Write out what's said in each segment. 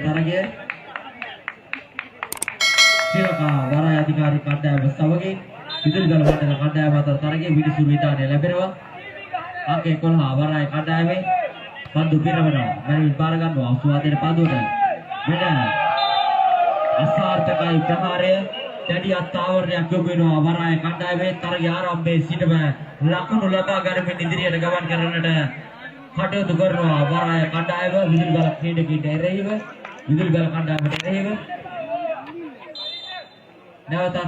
තරගය ශ්‍රී ලංකා වරාය අධිකාරී කණ්ඩායම සමග විදුලිගල මණ්ඩල කණ්ඩායම අතර තරගයේ විනිසුරු විධානය ලැබෙනවා. අංක 11 වරාය කණ්ඩායමේ පන්දු පිරවනවා. මැනවින් බාර ගන්නවා ආස්වාදයේ පන්දුවට. මෙන්න අසාර්ථකයි ප්‍රහාරය. දැඩි අත්ආවරණයක් යොමු වෙනවා වරාය කණ්ඩායමේ. තරගයේ ආරම්භයේ සිටම ලකුණු ලබා ගන්නමින් ඉදිරියට ගමන් කරන්නට කටයුතු කරනවා වරාය කණ්ඩායම. විදුලිගල ක්‍රීඩකීන්ට එරෙහිව විදුලිගල කණ්ඩායමට එරෙහිව නැවතත්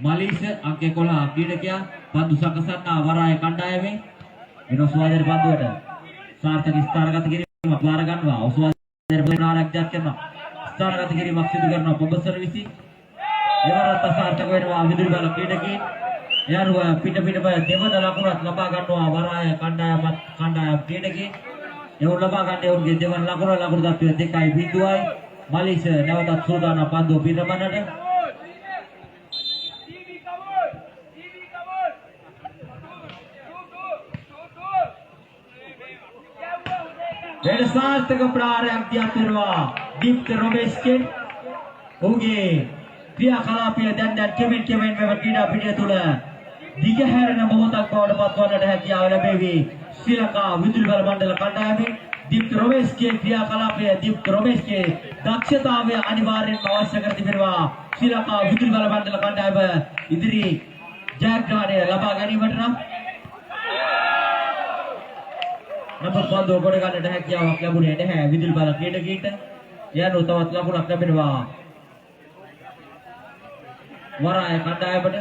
මලීෂ අංක 11 ක්‍රීඩකයා පන්දු සකසන්නා වරාය කණ්ඩායමේ. විනෝස්වාදයේ පන්දුවට සාර්ථක ස්ථානගත කිරීමක් බාර ගන්නවා. ඔස්වාදයේ ප්‍රහාරයක් ජත් කරනවා. ස්ථානගත කිරීමක් සිදු කරනවා පොබසර් විසි. එවරත් අසාර්ථක වෙනවා විදුලිගල ක්‍රීඩකීන්. යනුව පිටපිටම දෙවන ලකුණක් ලබා ගන්නවා වරාය කණ්ඩායම ක්‍රීඩකීන්. එවුන් ලබා ගන්න එවුන්ගේ දෙවන ලකුණ තත්ත්වය 2.0යි. මලීෂ නැවතත් සූදානම් පන්දුව පිරමන්නට. වෙන සාර්ථක ප්‍රහාරයක් දියත් වෙනවා දීප්ත රොමේස්ගේ. ඔහුගේ ක්‍රියාකලාපය දැන් කෙමෙන් මෙව ක්‍රීඩා පිටිය තුළ දිගහැරෙන මොහොතක් බවට පත්වන්නට හැකියාව ලැබෙවි ශ්‍රී ලංකා විදුලිබල මණ්ඩල කණ්ඩායමේ. දීප්ත රොමේස්ගේ ක්‍රියාකලාපය දීප්ත රොමේස්ගේ දක්ෂතාවය අනිවාර්යෙන්ම අවශ්‍ය කර තිබෙනවා ශ්‍රී ලංකා විදුලිබල මණ්ඩල කණ්ඩායම ඉදිරි ජයග්‍රහණය ලබා ගැනීමට නම්. නමුත් පන්දුව ගොඩ ගන්නට හැකියාවක් ලැබුණේ නැහැ විදුලිබල ක්‍රීඩකීන්ට. යනු තවත් ලකුණක් ලැබෙනවා වරාය කණ්ඩායමට.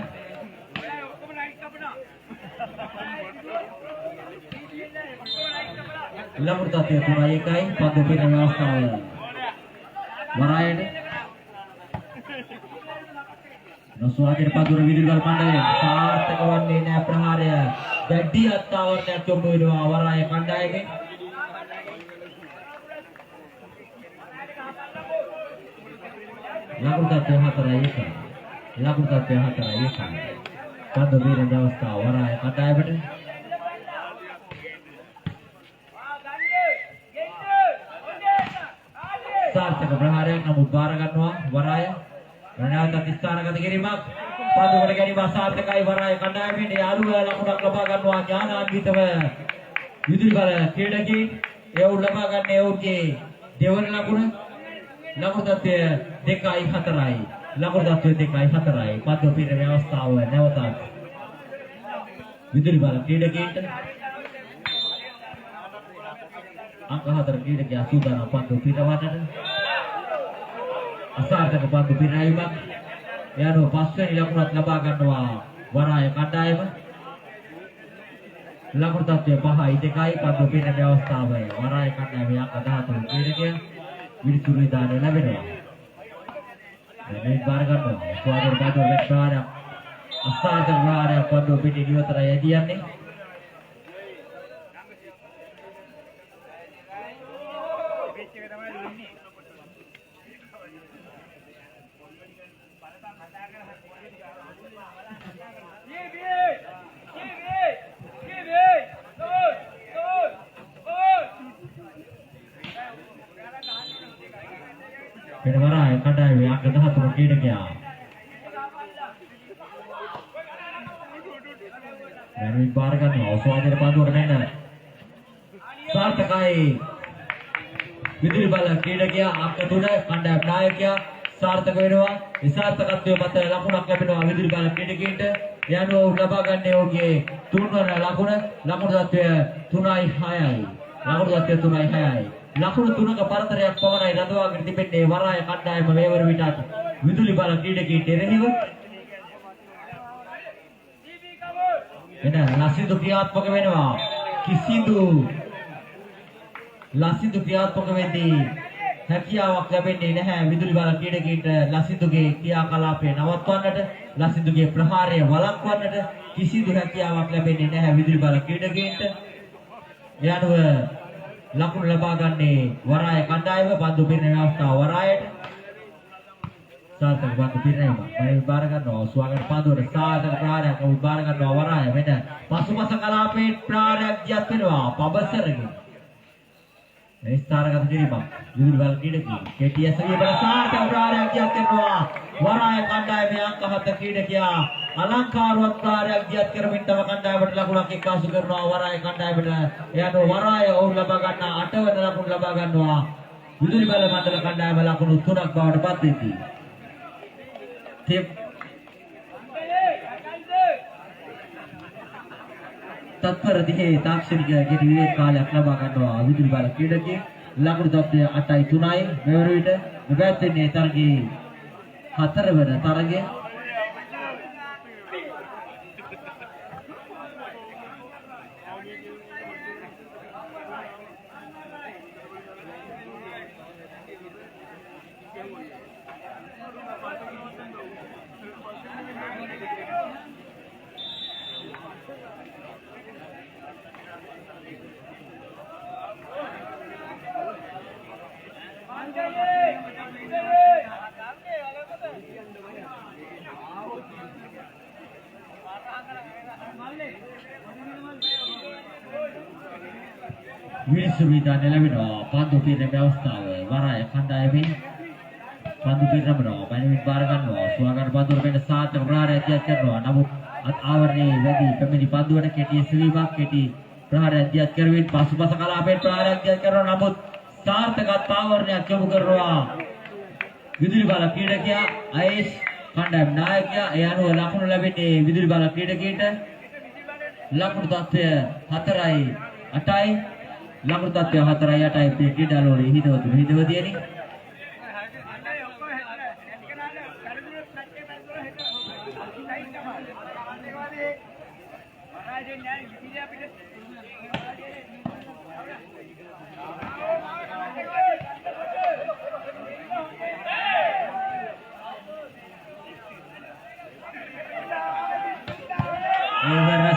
ලකුණු තත්ත්වය 3-1යි. පන්දුව පිරෙන අවස්ථාව වරායට. නොස්වාදයේ පන්දුව විදුලිබල කණ්ඩායම සාර්ථක වන්නේ නැහැ ප්‍රහාරය. දැඩි අත්ආවරණයක් යොමු වෙනවා වරාය කණ්ඩායමේ. ලකුණු තත්ත්වය 4-1යි. ලකුණු තත්ත්වය 4-1යි. පන්දුව පිරෙන අවස්ථාව වරාය කණ්ඩායමට. සාර්ථක ප්‍රහාරයක් නමුත් බාර ගන්නවා වරාය. නැවතත් ස්ථානගත කිරීමක් පන්දුවට ගැනීම අසාර්ථකයි වරාය කණ්ඩායමේ. යාළුව ලකුණක් ලබා ගන්නවා ඥානාන්විතව විදුලිබල ක්‍රීඩකීන්. එවුන් ලබා ගන්න එවුන්ගේ දෙවන ලකුණ. ලකුණු තත්ත්වය 2-4යි. ලකුණු තත්ත්වය 2-4යි. පන්දුව පිරෙන අවස්ථාව නැවතත් විදුලිබල ක්‍රීඩකීන්ට. අංක 4 ක්‍රීඩකයා සූදානම් පන්දුව පිරවන්නට. අසාර්ථක පන්දු පිරවීමක්. යනු පස්වෙනි ලකුණක් ලබා ගන්නවා වරාය කණ්ඩායම. ලකුණු තත්ත්වය 5-2යි. පන්දුව පිරෙන අවස්ථාව වරාය කණ්ඩායමේ අංක 13 ක්‍රීඩකයා විනිසුරු විධානය ලැබෙනවා. මේ බාර ගන්නවා ස්වාගත පන්දුව වෙච්චාරයක්. අසාර්ථක ප්‍රහාරයක් පන්දුව පිටින් ඉවතරයි යදියන්නේ. වරාය කණ්ඩායමේ අංක 13 ක්‍රීඩකයා මැනවින් බාර ගන්නවා ඔස්වාදයේ පන්දුවට මෙන්න සාර්ථකයි විදුලිබල ක්‍රීඩකයා අංක 3 කණ්ඩායම් නායකයා සාර්ථක වෙනවා. ඒ සාර්ථකත්වය මත ලකුණක් ලැබෙනවා විදුලිබල ක්‍රීඩකීන්ට. යනුව ලබා ගන්න ඕගේ තුන්වන ලකුණ. ලකුණු තත්ත්වය 3-6යි. ලකුණු තත්ත්වය 3-6යි. ලකුණු 3ක පරතරයක් පමණයි රඳවාගෙන තිබෙන්නේ වරාය කණ්ඩායම මේවර විටත් විදුලිබල ක්‍රීඩකීන්ට එරෙහිව. එන ලසිදු ක්‍රියාත්මක වෙනවා. ලසිදු ක්‍රියාත්මක වෙද්දී හැකියාවක් ලැබෙන්නේ නැහැ විදුලිබල ක්‍රීඩකීන්ට ලසිදුගේ ක්‍රියාකලාපය නවත්වන්නට. ලසිදුගේ ප්‍රහාරය වළක්වන්නට කිසිදු හැකියාවක් ලැබෙන්නේ නැහැ විදුලිබල ක්‍රීඩකීන්ට. යනුව ලකුණු ලබා ගන්නේ වරාය කණ්ඩායම. පන්දු පිරෙන අවස්ථාව වරායට. සාර්ථක පන්දු පිරෙනවා. මේ බාර ගන්නවා ස්වාගත පන්දුවට සාර්ථක ප්‍රහාරයක් බාර ගන්නවා වරාය. මෙන්න පසුපස කලාපයේ ප්‍රහාරයක් දියත් වෙනවා පබසරගේ. ස්ථානගත කිරීමක් විදුලි බල ක්‍රීඩකී KTS ගේ බල සාර්ථක ප්‍රහාරයක් දියත් කරනවා වරාය කණ්ඩායමේ අංක 7 ක්‍රීඩකයා අලංකාරවත් ප්‍රහාරයක් දියත් කරමින් තම කණ්ඩායමට ලකුණක් එක්කාසු කරනවා වරාය කණ්ඩායමට එයාට වරාය ඔවුන් ලබා ගන්න 8 වන ලකුණු ලබා ගන්නවා විදුලි බල මණ්ඩල කණ්ඩායම ලකුණු 3ක් බවට පත් වෙති තත්පර දිහේ තාක්ෂණික ගෙඩි විවේක කාලයක් ලබා ගන්නවා විදුලි බල ක්‍රීඩකයෙක් ලකුණු තත්ත්වය 8-3යි මෙවර විට මෙපැත්තේ තරගයේ 4 වන තරගය විශ්වවිද්‍යාලය ලැබෙනවා පන්දු පිරීමේ අවස්ථාව වරාය කණ්ඩායමේ පන්දු පිරීමනවා බැලමින් බාර ගන්නවා සුවාගන්න පන්දුර වෙන සාර්ථක ප්‍රහාරයක් දියත් කරනවා නමුත් ආවරණයේ වැඩි පැමිණි පන්දුවට කෙටි සවීමක් කෙටි ප්‍රහාරයක් දියත් කරමින් පසුපස කලාපයෙන් ප්‍රහාරයක් දියත් කරනවා නමුත් සාර්ථකත් ආවරණයක් යොමු කරනවා විදුලි බල ක්‍රීඩකයා අයේෂ් කණ්ඩායම් නායකයා ඒ අනුව ලකුණු ලැබෙන්නේ විදුලි බල ක්‍රීඩකීන්ට ලකුණු තත්ත්වය 4-8යි ලකුණු තත්ත්වය 4-8යි මේ ක්‍රීඩාලෝලේ හිතවතුනි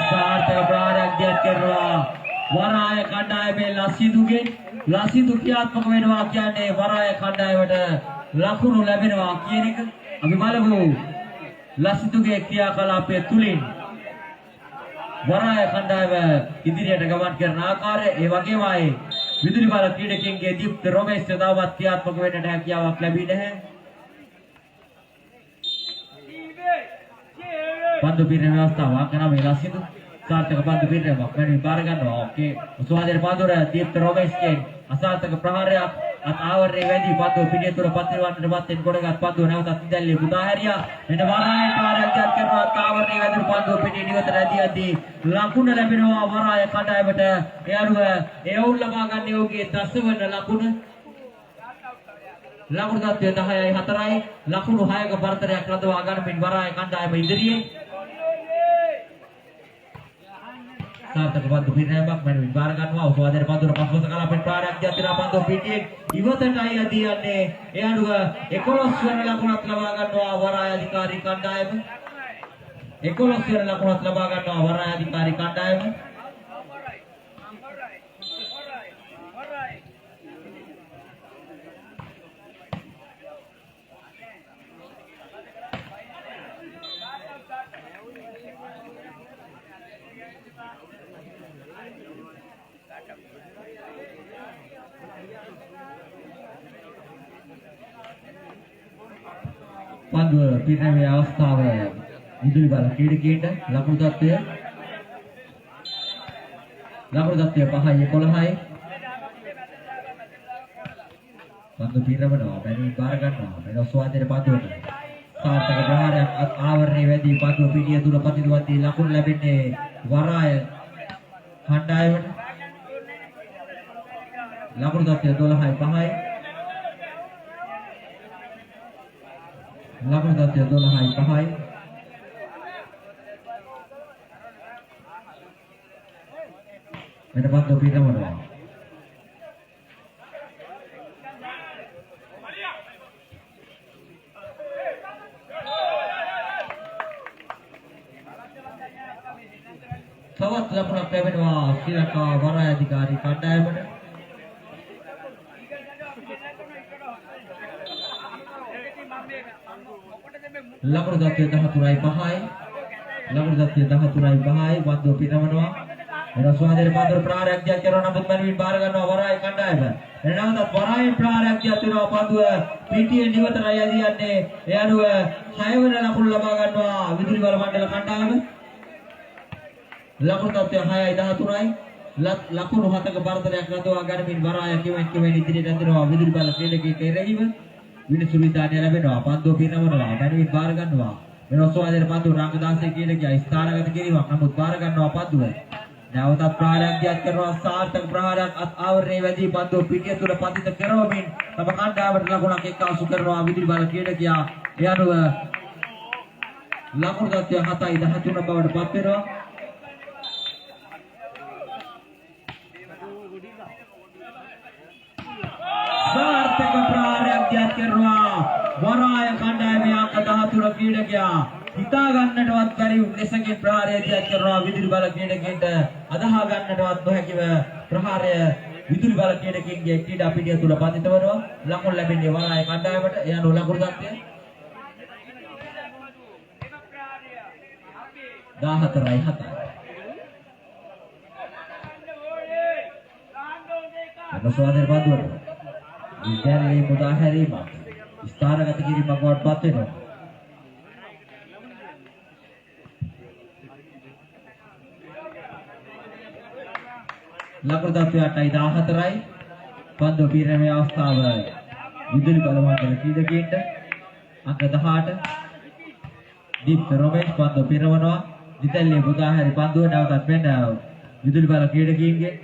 सार्थक प्रारंभ करवा वराय खंडायमे लसिदु क्रियात्मक වෙනවා කියන්නේ වරාය කණ්ඩායමට ලකුණු ලැබෙනවා කියන එක අපි බලමු ලසිදුගේ ක්‍රියාකලාපය තුලින් වරාය කණ්ඩායම ඉදිරියට ගමන් කරන ආකාරය ඒ වගේමයි විදුලි බල ක්‍රීඩකයන්ගේ දීප්ත රොමේෂ් තවමත් ක්‍රියාත්මක වෙන්නට හැකියාවක් ලැබී නැහැ පන්දු පිරීමේ අවස්ථාව අකනම ලසිදු सार्थक पद मैंने बार ओके स्वादर पादुर दीप्त रोमेश्के असार्थक प्रहार आवरे वेदी पद पिडियतुर पत्रिवान बातें कोडगा पद नेवत तिदल्ली उदाहर्य मेन वराय प्रहार करवा आवरे वेदी पद पिडी निवत रदी अदी लकुण लැබෙනවා वराय කණ්ඩායමට එයාරුව ඒ වුන් ලබා ගන්න යෝගී 10 වන ලකුණ තත්ත්වය 10යි 4යි ලකුණු 6ක පරතරයක් රඳවා ගන්නමින් වරාය කණ්ඩායම ඉදිරියේ सार्थक पद පිරීමක් මැනවි බාර ගන්නවා උසවාදයේ පන්දුර පස්වස කලාපෙන් ප්‍රාරයක් දියතිනා පන්දු පිටියෙන් ඉවතටයි යදී යන්නේ ඒ අනුව 11 වන ලකුණක් ලබා ගන්නවා වරාය අධිකාරී කණ්ඩායම 11 වන ලකුණක් ලබා ගන්නවා වරාය අධිකාරී කණ්ඩායම පන්දුව පිරීමේ අවස්ථාව විදුලි බල ක්‍රීඩකයන්ට ලකුණු තත්ත්වය 5යි 11යි පන්දු පිරීමනවා බැරි බාර ගන්නවා මෙන්න ස්වාධීන පන්දුවට සාර්ථක ප්‍රහාරයක් ආවරණයේ වැදී පන්දුව පිටිය දුර ප්‍රතිද්වන්දී ලකුණු ලැබෙන්නේ වරාය කණ්ඩායමට ලකුණු තත්ත්වය 12යි 5යි ලකුණු තත්ත්වය 12යි 5යි මෙන්න පන්දු පිටවනවා තවත් ලකුණක් ලැබෙනවා ශ්‍රී ලංකා වරාය අධිකාරී කණ්ඩායමට ලකුණු තත්ත්වය 13යි 5යි ලකුණු තත්ත්වය 13යි 5යි පන්දුව පිටවනවා වෙනස් වාදයේ පාදර ප්‍රහාරයක් දිහා කරන නමුත් මනවින් බාර ගන්නවා වරාය කණ්ඩායම. එනවද වරාය ප්‍රහාරයක් දිහා කරනවා පන්දුව පීටියේ නිවතරයි යදියන්නේ. ඒ අනුව 6 වෙනි ලකුණු ලබා ගන්නවා විදුලි බල මණ්ඩල කණ්ඩායම. ලකුණු තත්ත්වය 6යි 13යි. ලකුණු 7ක බරතරයක් රඳවා ගනිමින් වරාය කිවෙන් ඉදිරියට ඇදෙනවා විදුලි බල ක්‍රීඩකයෙක් එරෙහිව. විනිසු විදානය ලැබෙනවා පන්දුව පිරවනවා මනවින් බාර ගන්නවා. වෙනස් වාදයේ පන්දුව රංග 16 ක්‍රීඩකයා ස්ථානගත කිරීමක් නමුත් බාර ගන්නවා පන්දුව. නැවතත් ප්‍රහාරයක් දියත් කරනවා සාර්ථක ප්‍රහාරයක් ආවරණයේ වැදී පන්දුව පිටිය තුල පතිත කරවමින් තම කණ්ඩායමට ලකුණක් එක්කාසු කරනවා විදුලි බල ක්‍රීඩකයා. ඒ අනුව ලකුණු තත්ත්වය 7යි 13 බවට පත් වෙනවා. සාර්ථක ප්‍රහාරයක් දියත් කරනවා වරාය කණ්ඩායමේ අංක 13 ක්‍රීඩකයා. හිතා ගන්නටවත් බැරි ලෙසකින් ප්‍රහාරය දියත් කරනවා විදුලි බල ක්‍රීඩකයන්ට අදහා ගන්නටවත් නොහැකිව ප්‍රහාරය විදුලි බල ක්‍රීඩකයන්ගේ ක්‍රීඩා පිටිය තුල පතිත වෙනවා. ලකුණු ලැබෙන්නේ වරාය කණ්ඩායමට. ඒ අනුව ලකුණු තත්ත්වය 14යි 7යි. අනුසාරයෙන් බඳුන විද්‍යාලයේ මුදා හැරීම ස්ථානගත කිරීමක් බවට පත් වෙනවා. ලකුණු තත්ත්වය 8යි 14යි. පන්දුව පිරීමේ අවස්ථාව විදුලි බල මණ්ඩල ක්‍රීඩකයන්ට අංක 18 දීප්ත රොමේෂ් පන්දුව පිරවනවා. දිතල්ලේ මුදා හැරි පන්දුව නැවතත් වෙන විදුලි බල ක්‍රීඩකයන්ගේ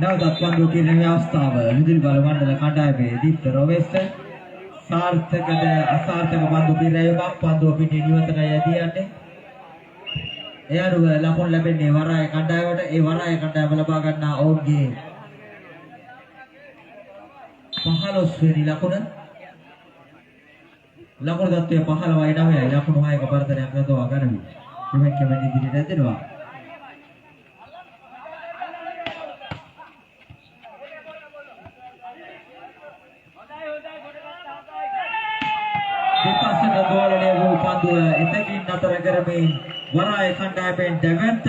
නැවතත් පන්දුව පිරීමේ අවස්ථාව විදුලි බල මණ්ඩල කණ්ඩායමේ දීප්ත රොමේෂ් සාර්ථකද අසාර්ථක පන්දු පිරීමක් පන්දුව පිටින් නිවතට යදී යන්නේ. ඒ අනුව ලකුණු ලැබෙන්නේ වරාය කණ්ඩායමට. ඒ වරාය කණ්ඩායම ලබා ගන්නා ඔවුන්ගේ 15 වෙනි ලකුණ. ලකුණු තත්ත්වය 15යි 9යි. ලකුණු 6ක බරතරයක් රඳවා ගනිමි. කෙමෙන් ඉදිරියට ඇදෙනවා. දෙපසක ගෝලණය වූ පන්දුව එතකින් නතර කරමින් වරාය කණ්ඩායමෙන් දෙවැත්ත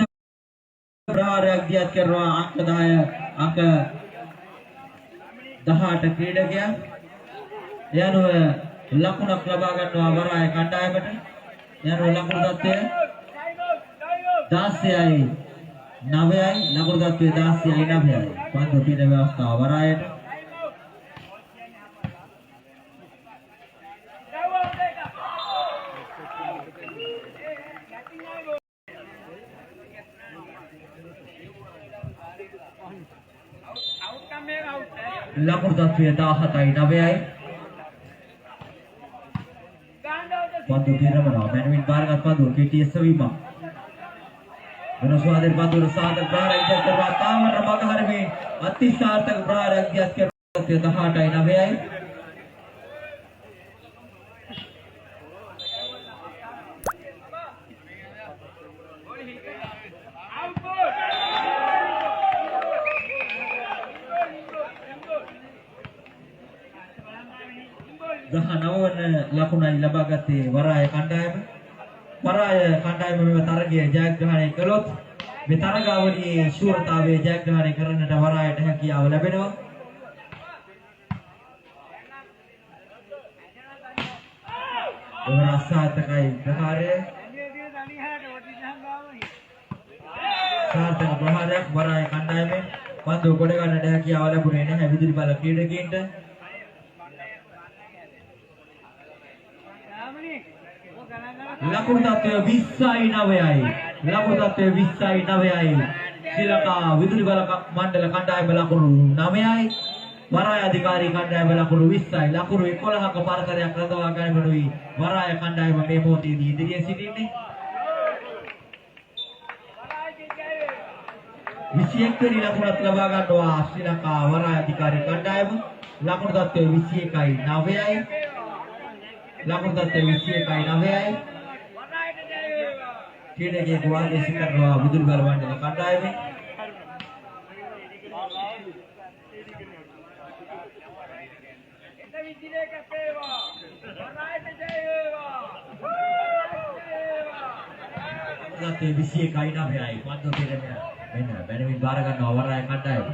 ප්‍රහාරයක් දියත් කරනවා අංක 10 අංක 18 ක්‍රීඩකයා. ඒ අනුව ලකුණක් ලබා ගන්නවා වරාය කණ්ඩායමට. ඒ අනුව ලකුණු තත්ත්වය 16යි 9යි. ලකුණු තත්ත්වය 16යි 9යි. පන්දුව පිරීමේ අවස්ථාව වරායට. ලකුණු තත්ත්වය 17යි 9යි. පන්දුව පිරවනවා මැනවින් බාරගත් පන්දුව KTS වීම. වෙනස් වාදයේ පන්දුව සාර්ථක ප්‍රහාරයක් දියත් කරනවා තාමර මග හරමේ අති සාර්ථක ප්‍රහාරයක් දියත් කරනවා 18යි 9යි. දහනවන ලකුණයි ලබාගත්තේ වරාය කණ්ඩායම. වරාය කණ්ඩායම මෙම තරගය ජයග්‍රහණය කළොත් මේ තරගාවලියේ ශූරතාවයේ ජයග්‍රහණය කරන්නට වරායට හැකියාව ලැබෙනවා. සාර්ථකයි ප්‍රහාරය. සාර්ථක ප්‍රහාරයක් වරාය කණ්ඩායමෙන් පන්දුව ගොඩ ගන්නට හැකියාව ලැබුණේ නැහැ විදුලි බල ක්‍රීඩකයන්ට. ලකුණු තත්ත්වය 20යි 9යි. ලකුණු තත්ත්වය 20යි 9යි. ශ්‍රී ලංකා විදුලි බල මණ්ඩල කණ්ඩායම ලකුණු 9යි. වරාය අධිකාරී කණ්ඩායම ලකුණු 20යි. ලකුණු 11ක පරතරයක් රඳවා ගනිමිනුයි වරාය කණ්ඩායම මේ මොහොතේදී ඉදිරියේ සිටින්නේ. 21 වෙනි ලකුණත් ලබා ගන්නවා ශ්‍රී ලංකා වරාය අධිකාරී කණ්ඩායම. ලකුණු තත්ත්වය 21යි 9යි. ලකුණු තත්ත්වය 21යි 9යි. ක්‍රීඩකයේ ගෝවාගේ සිකරනවා විදුලි බල මණ්ඩල කණ්ඩායමේ. තත්ත්වය 21යි 9යි. පන්දු පිරෙන්නේ මෙන්න බැනමින් බාර ගන්නවා වරාය කණ්ඩායම.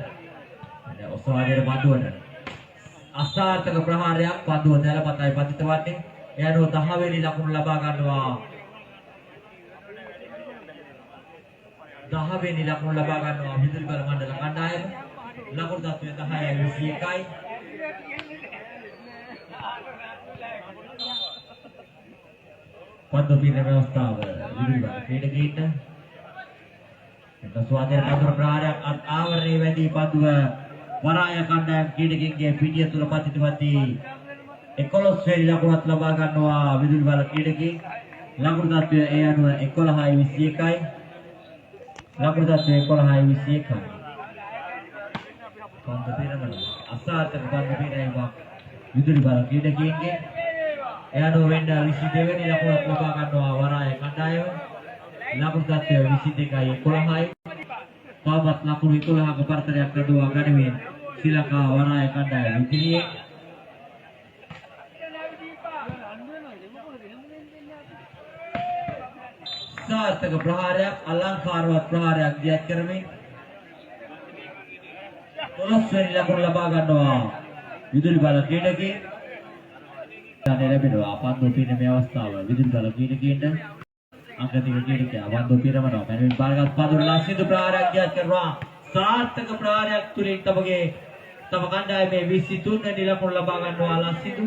දැන් ඔසවාදයේ පන්දුවට අසාර්ථක ප්‍රහාරයක් පන්දුව දැලපතයි පතිත වන්නේ. එයනෝ 10 වෙනි ලකුණු ලබා ගන්නවා. 10 වෙනි ලකුණු ලබා ගන්නවා විදුලි බල මණ්ඩල කණ්ඩායම. ලකුණු තත්ත්වය 10යි 21යි. පන්දු පිරෙන අවස්ථාව විදුලි බල ක්‍රීඩකීන්ට ස්වාධීන පන්දු ප්‍රහාරයක් ආවරණයේ වැදී පන්දුව වරාය කණ්ඩායම ක්‍රීඩකයන්ගේ පිටිය තුල පතිතවදී 11 වෙනි ලකුණත් ලබා ගන්නවා විදුලි බල ක්‍රීඩකී. ලකුණු තත්ත්වය ඒ අනුව 11යි 21යි. ලකුණු තත්ත්වය 11යි 21යි. පන්දු පිරමන අසාර්ථක පන්දු පිරමීමක් විදුලි බල ක්‍රීඩකයන්ගේ. ඒ අනුව වෙන්න 22 වෙනි ලකුණත් ලබා ගන්නවා වරාය කණ්ඩායම. ලකුණු තත්ත්වය 22යි 11යි. තවමත් ලකුණු 11ක පරතරයක් නඩුවා ගනිමින් ශ්‍රී ලංකා වරාය කණ්ඩායම ඉදිරියේ. සාර්ථක ප්‍රහාරයක් අලංකාරවත් ප්‍රහාරයක් දියත් කරමින් 12 වෙනි ලකුණ ලබා ගන්නවා විදුලි බල ක්‍රීඩකයන්. දැන් ලැබෙනවා පන්දු පිරීමේ අවස්ථාව විදුලි බල ක්‍රීඩකයන්ට. අංක 2 ක්‍රීඩකයා පන්දු පිරවනවා. මැනවින් බාරගත් පන්දු ලක්ෂිත ප්‍රහාරයක් දියත් කරනවා. සාර්ථක ප්‍රහාරයක් තුලින් තම කණ්ඩායමේ 23 වෙනි ලකුණ ලබා ගන්නවා ලක්ෂිත.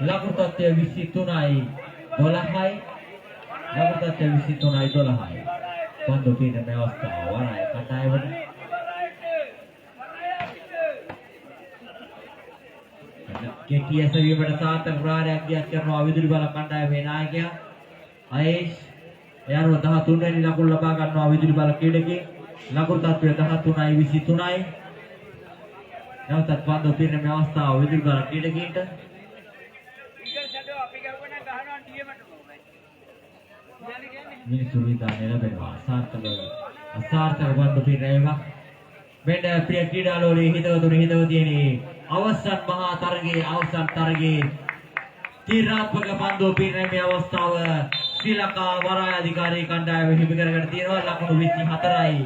ලකුණු තත්ත්වය 23යි 12යි. ලකුණු තත්ත්වය 23යි 12යි. පන්දු පිරීමේ අවස්ථාව වරාය කණ්ඩායමට. කෙටියස වීමට සාර්ථක ප්‍රහාරයක් දියත් කරනවා විදුලි බල කණ්ඩායමේ නායකයා අයේෂ්. එයාරුව 13 වෙනි ලකුණ ලබා ගන්නවා විදුලි බල ක්‍රීඩකයන්. ලකුණු තත්ත්වය 13යි 23යි. නැවතත් පන්දු පිරීමේ අවස්ථාව විදුලි බල ක්‍රීඩකයන්ට. මිනිසු විදානේ ලැබෙනවා අසාර්ථක පන්දු පිරීමක්. මෙන්න ප්‍රිය ක්‍රීඩාලෝලී හිතවතුනි අවසන් මහා තරගයේ තීරණාත්මක පන්දු පිරීමේ අවස්ථාව ශ්‍රී ලංකා වරාය අධිකාරී කණ්ඩායම හිමි කරගෙන තියෙනවා. ලකුණු 24යි